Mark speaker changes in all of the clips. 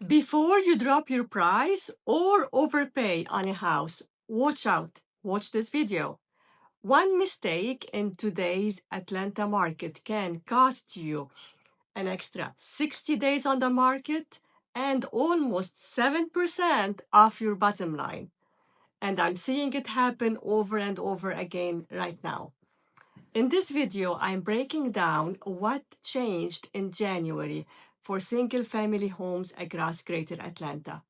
Speaker 1: Before you drop your price or overpay on a house, watch out. Watch this video. One mistake in today's Atlanta market can cost you an extra 60 days on the market and almost 7% off your bottom line. And I'm seeing it happen over and over again right now. In this video, I'm breaking down what changed in January for single-family homes across Greater Atlanta,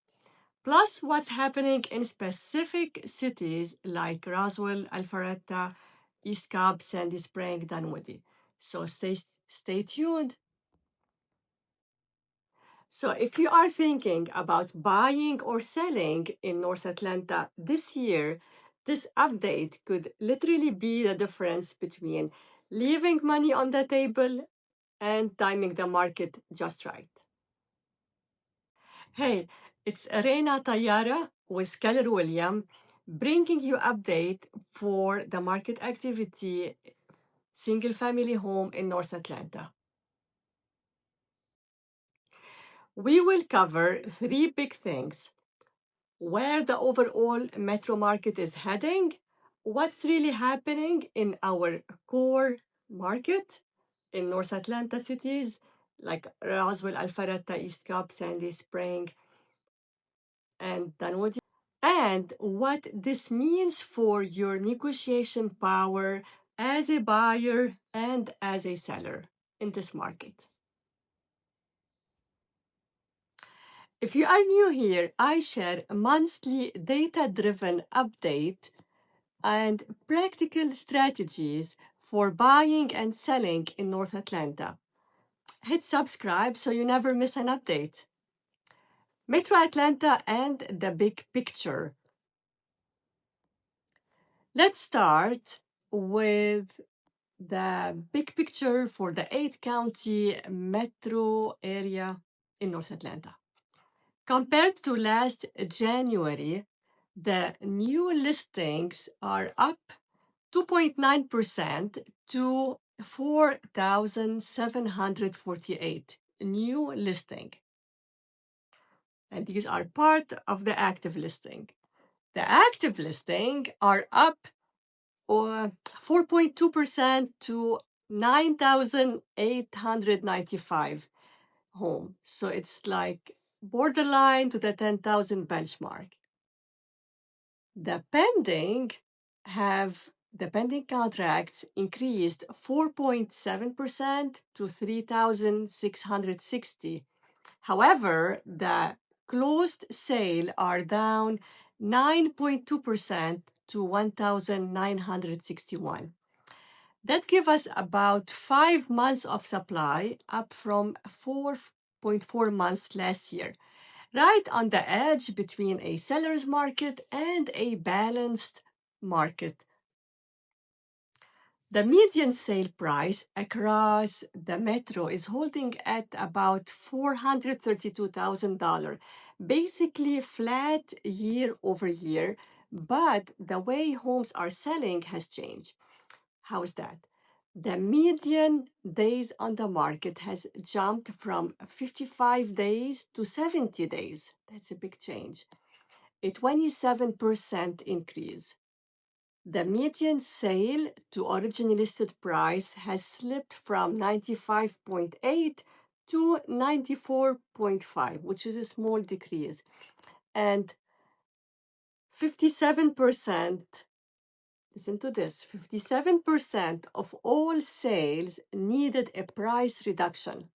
Speaker 1: plus what's happening in specific cities like Roswell, Alpharetta, East Cobb, Sandy Spring, Dunwoody. So stay tuned. So if you are thinking about buying or selling in North Atlanta this year, this update could literally be the difference between leaving money on the table and timing the market just right. Hey, it's Reina Tayara with Keller Williams bringing you update for the market activity single family home in North Atlanta. We will cover three big things: where the overall metro market is heading, what's really happening in our core market in North Atlanta cities like Roswell, Alpharetta, East Cobb, Sandy Spring, and Dunwoody, and what this means for your negotiation power as a buyer and as a seller in this market. If you are new here, I share a monthly data-driven update and practical strategies for buying and selling in North Atlanta. Hit subscribe so you never miss an update. Metro Atlanta and the big picture. Let's start with the big picture for the 8-county metro area in North Atlanta. Compared to last January, the new listings are up 2.9% to 4,748 new listing. And these are part of the active listing. The active listing are up 4.2% to 9,895 homes. So it's like borderline to the 10,000 benchmark. The pending contracts increased 4.7% to 3,660. However, the closed sale are down 9.2% to 1,961. That gives us about 5 months of supply, up from 4.4 months last year, right on the edge between a seller's market and a balanced market. The median sale price across the metro is holding at about $432,000, basically flat year over year, but the way homes are selling has changed. How is that? The median days on the market has jumped from 55 days to 70 days. That's a big change. A 27% increase. The median sale to originally listed price has slipped from 95.8 to 94.5, which is a small decrease. And 57%, listen to this, 57% of all sales needed a price reduction,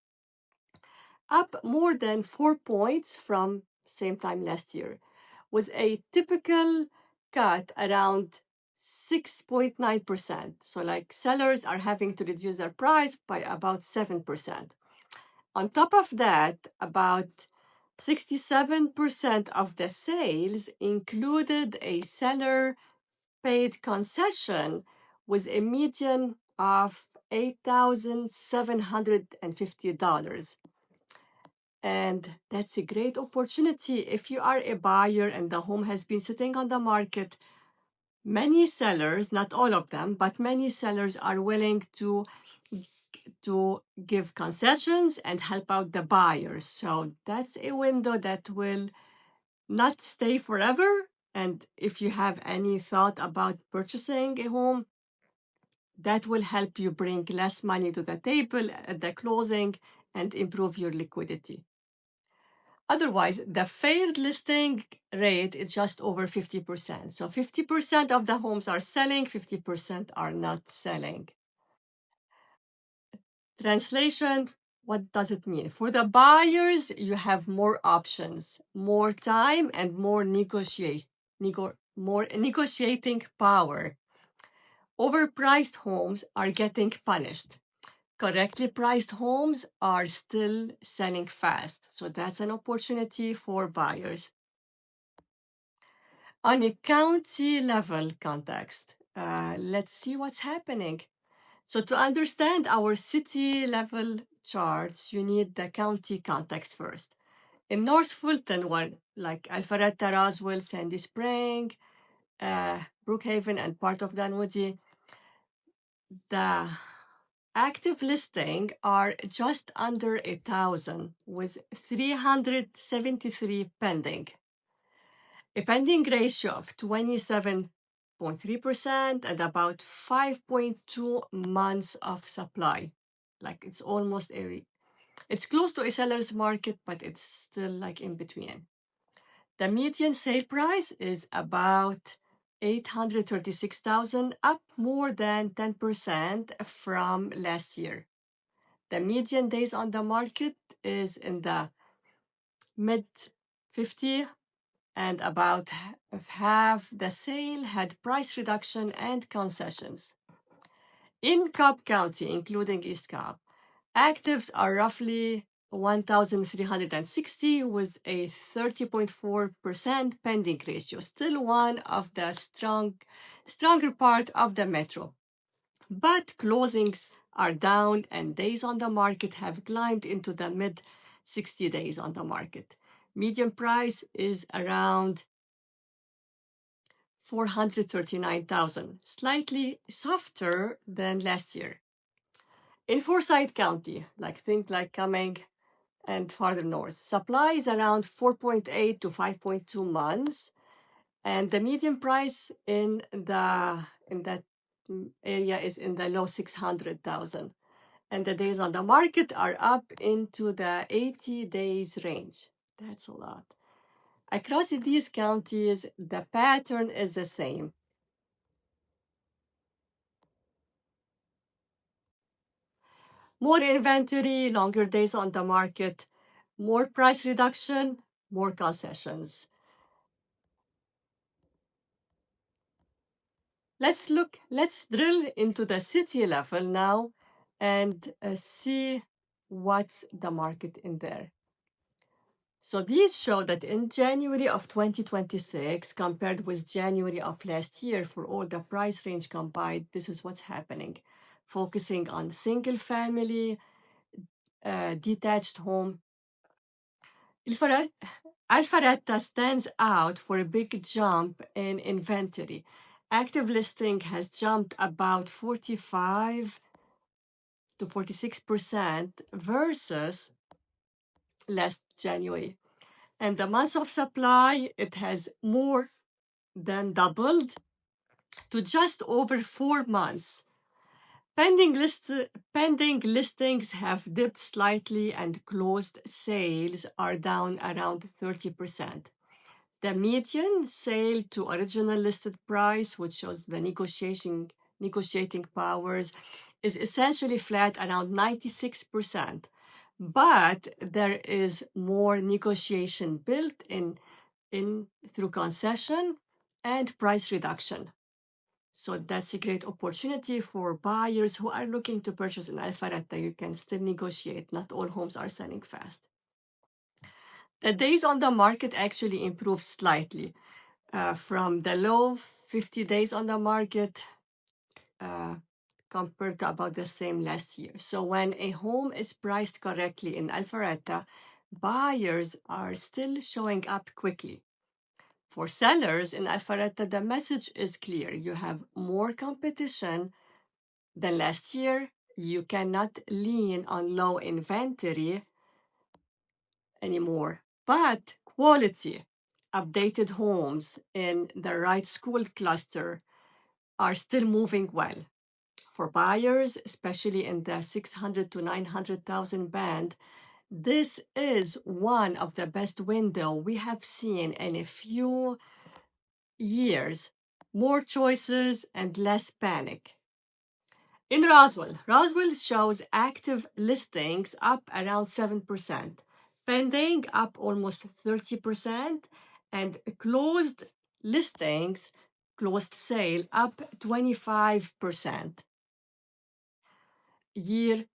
Speaker 1: up more than 4 points from same time last year, with a typical cut around 6.9%. So like sellers are having to reduce their price by about 7%. On top of that, about 67% of the sales included a seller paid concession with a median of $8,750. And that's a great opportunity if you are a buyer and the home has been sitting on the market. Many sellers, not all of them, but many sellers are willing to to give concessions and help out the buyers. So that's a window that will not stay forever. And if you have any thought about purchasing a home, that will help you bring less money to the table at the closing and improve your liquidity. Otherwise, the failed listing rate is just over 50%. So 50% of the homes are selling, 50% are not selling. Translation, what does it mean? For the buyers, you have more options, more time, and more negotiating power. Overpriced homes are getting punished. Correctly priced homes are still selling fast. So that's an opportunity for buyers. On a county level context, let's see what's happening. So to understand our city level charts, you need the county context first. In North Fulton, one like Alpharetta, Roswell, Sandy Spring, Brookhaven, and part of Dunwoody, the active listing are just under 1,000 with 373 pending. A pending ratio of 27.3% and about 5.2 months of supply. Like it's almost it's close to a seller's market, but it's still like in between. The median sale price is about 836,000, up more than 10% from last year. The median days on the market is in the mid 50, and about half the sale had price reduction and concessions. In Cobb County, including East Cobb, actives are roughly 1,360 with a 30.4% pending ratio, still one of the stronger part of the metro. But closings are down and days on the market have climbed into the mid 60 days on the market. Median price is around 439,000, slightly softer than last year. In Forsyth County, think like Cumming and farther north, supply is around 4.8 to 5.2 months, and the median price in that area is in the low 600,000, and the days on the market are up into the 80 days range. That's a lot. Across these counties, the pattern is the same. More inventory, longer days on the market, more price reduction, more concessions. Let's drill into the city level now and see what's the market in there. So these show that in January of 2026, compared with January of last year, for all the price range combined, this is what's happening. Focusing on single family, detached home. Alpharetta stands out for a big jump in inventory. Active listing has jumped about 45 to 46% versus last January. And the months of supply, it has more than doubled to just over 4 months. Pending listings have dipped slightly and closed sales are down around 30%. The median sale to original listed price, which shows the negotiating powers, is essentially flat around 96%. But there is more negotiation built in through concession and price reduction. So that's a great opportunity for buyers who are looking to purchase in Alpharetta. You can still negotiate. Not all homes are selling fast. The days on the market actually improved slightly from the low 50 days on the market compared to about the same last year. So when a home is priced correctly in Alpharetta, buyers are still showing up quickly. For sellers in Alpharetta, the message is clear. You have more competition than last year. You cannot lean on low inventory anymore. But quality, updated homes in the right school cluster are still moving well. For buyers, especially in the 600 to 900,000 band, this is one of the best window we have seen in a few years. More choices and less panic. In Roswell shows active listings up around 7%, pending up almost 30%, and closed listings, closed sale up 25% year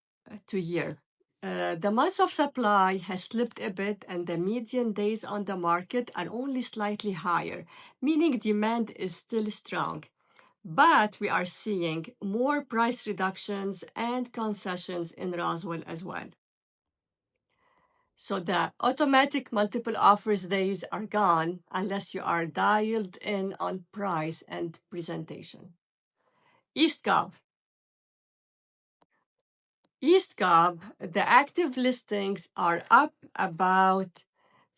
Speaker 1: to year. The months of supply has slipped a bit, and the median days on the market are only slightly higher, meaning demand is still strong. But we are seeing more price reductions and concessions in Roswell as well. So the automatic multiple offers days are gone unless you are dialed in on price and presentation. East Cobb. East Cobb, the active listings are up about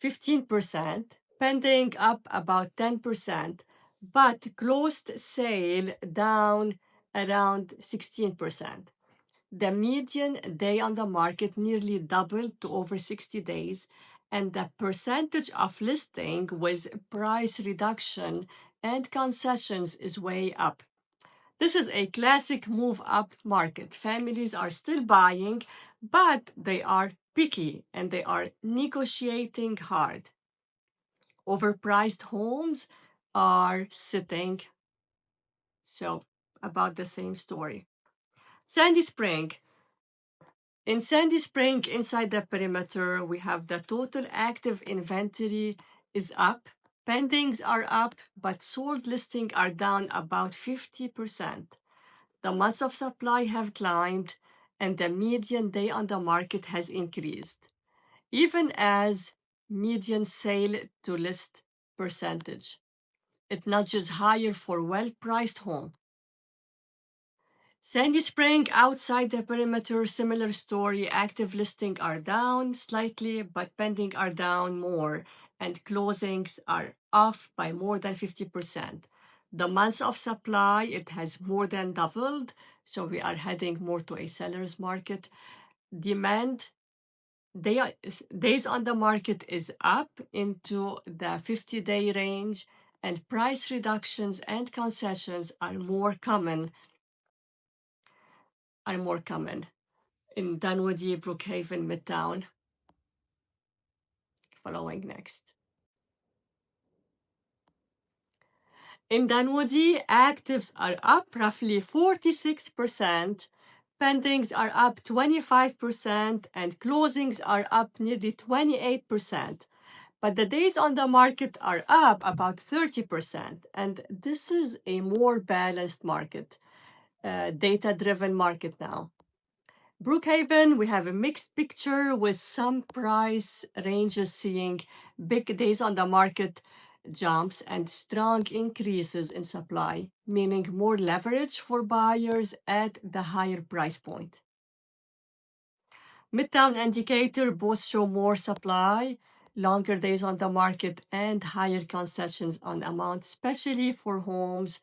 Speaker 1: 15%, pending up about 10%, but closed sale down around 16%. The median day on the market nearly doubled to over 60 days, and the percentage of listing with price reduction and concessions is way up. This is a classic move up market. Families are still buying, but they are picky and they are negotiating hard. Overpriced homes are sitting. So, about the same story. Sandy Spring. In Sandy Spring, inside the perimeter, we have the total active inventory is up. Pendings are up, but sold listings are down about 50%. The months of supply have climbed, and the median day on the market has increased, even as median sale to list percentage. It nudges higher for well-priced home. Sandy Spring outside the perimeter, similar story. Active listings are down slightly, but pending are down more, and closings are off by more than 50%. The months of supply, it has more than doubled, so we are heading more to a seller's market. Demand, days on the market is up into the 50-day range, and price reductions and concessions are more common in Dunwoody, Brookhaven, Midtown. Following next. In Dunwoody, actives are up roughly 46%, pendings are up 25%, and closings are up nearly 28%. But the days on the market are up about 30%, and this is a more balanced market, data-driven market now. Brookhaven, we have a mixed picture with some price ranges seeing big days on the market jumps and strong increases in supply, meaning more leverage for buyers at the higher price point. Midtown and Decatur both show more supply, longer days on the market, and higher concessions on amount, especially for homes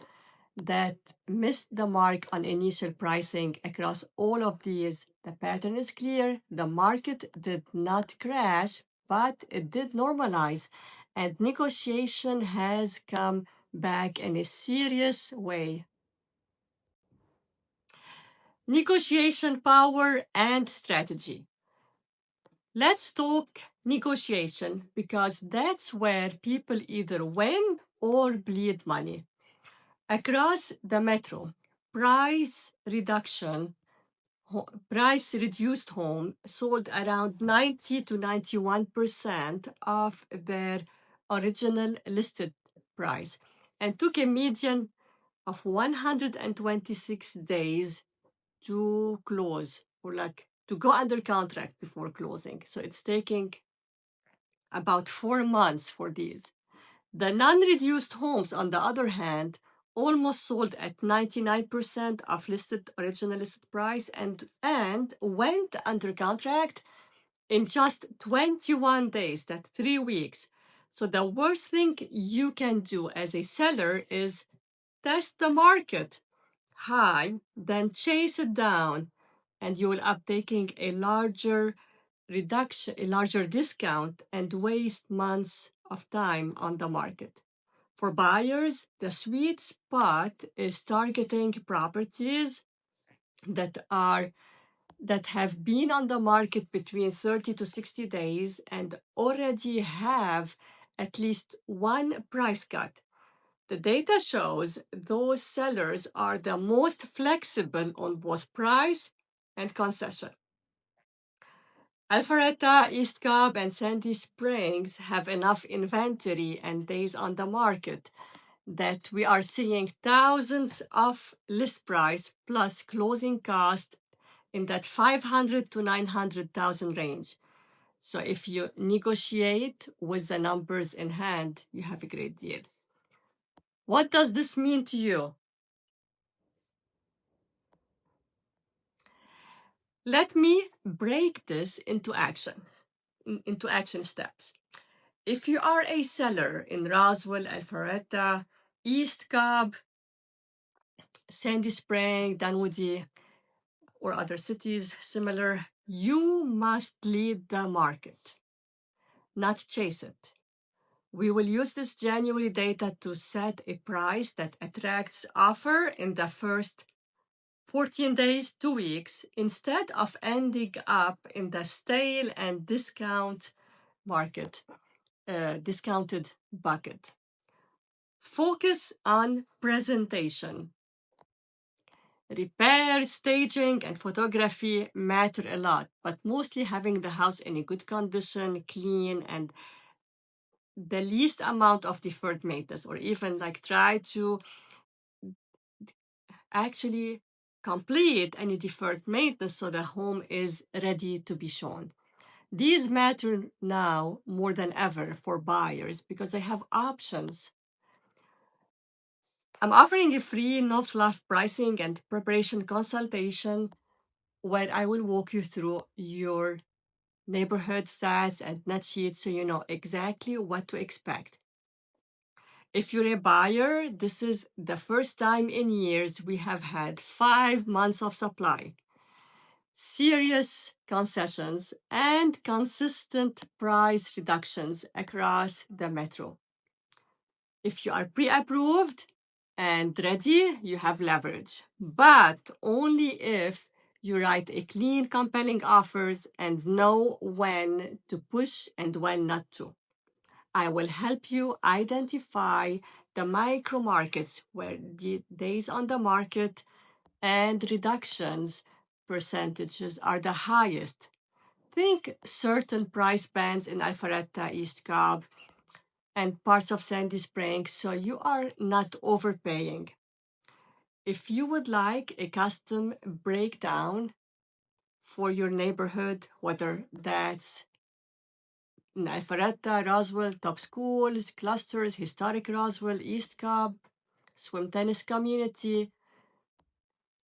Speaker 1: that missed the mark on initial pricing. Across all of these, the pattern is clear. The market did not crash, but it did normalize, and negotiation has come back in a serious way. Negotiation power and strategy. Let's talk negotiation because that's where people either win or bleed money. Across the metro, price reduced home sold around 90 to 91% of their original listed price and took a median of 126 days to close, or like to go under contract before closing. So it's taking about 4 months for these. The non-reduced homes, on the other hand, almost sold at 99% of original listed price and went under contract in just 21 days, that's 3 weeks. So the worst thing you can do as a seller is test the market high, then chase it down, and you will up taking a larger reduction, a larger discount, and waste months of time on the market. For buyers, the sweet spot is targeting properties that have been on the market between 30 to 60 days and already have at least one price cut. The data shows those sellers are the most flexible on both price and concession. Alpharetta, East Cobb, and Sandy Springs have enough inventory and days on the market that we are seeing thousands of list price plus closing cost in that 500 to 900,000 range. So if you negotiate with the numbers in hand, you have a great deal. What does this mean to you? Let me break this into action steps. If you are a seller in Roswell, Alpharetta, East Cobb, Sandy Spring, Dunwoody, or other cities similar, you must lead the market, not chase it. We will use this January data to set a price that attracts offer in the first 14 days, 2 weeks, instead of ending up in the stale and discounted bucket. Focus on presentation. Repair, staging, and photography matter a lot, but mostly having the house in a good condition, clean, and the least amount of deferred maintenance, or even like try to actually complete any deferred maintenance so the home is ready to be shown. These matter now more than ever for buyers because they have options. I'm offering a free no fluff pricing and preparation consultation where I will walk you through your neighborhood stats and net sheets so you know exactly what to expect. If you're a buyer, this is the first time in years we have had 5 months of supply, serious concessions, and consistent price reductions across the metro. If you are pre-approved and ready, you have leverage, but only if you write a clean, compelling offers and know when to push and when not to. I will help you identify the micro markets where the days on the market and reductions percentages are the highest. Think certain price bands in Alpharetta, East Cobb, and parts of Sandy Springs so you are not overpaying. If you would like a custom breakdown for your neighborhood, whether that's in Alpharetta, Roswell, top schools, clusters, historic Roswell, East Cobb, swim tennis community,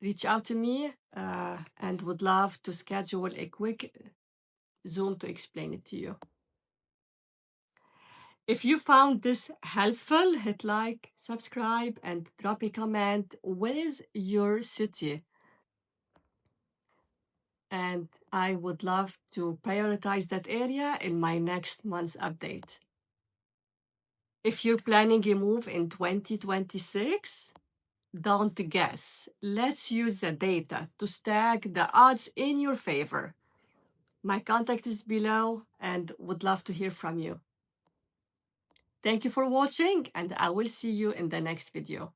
Speaker 1: reach out to me and would love to schedule a quick Zoom to explain it to you. If you found this helpful, hit like, subscribe, and drop a comment with your city. And I would love to prioritize that area in my next month's update. If you're planning a move in 2026, don't guess. Let's use the data to stack the odds in your favor. My contact is below and would love to hear from you. Thank you for watching, and I will see you in the next video.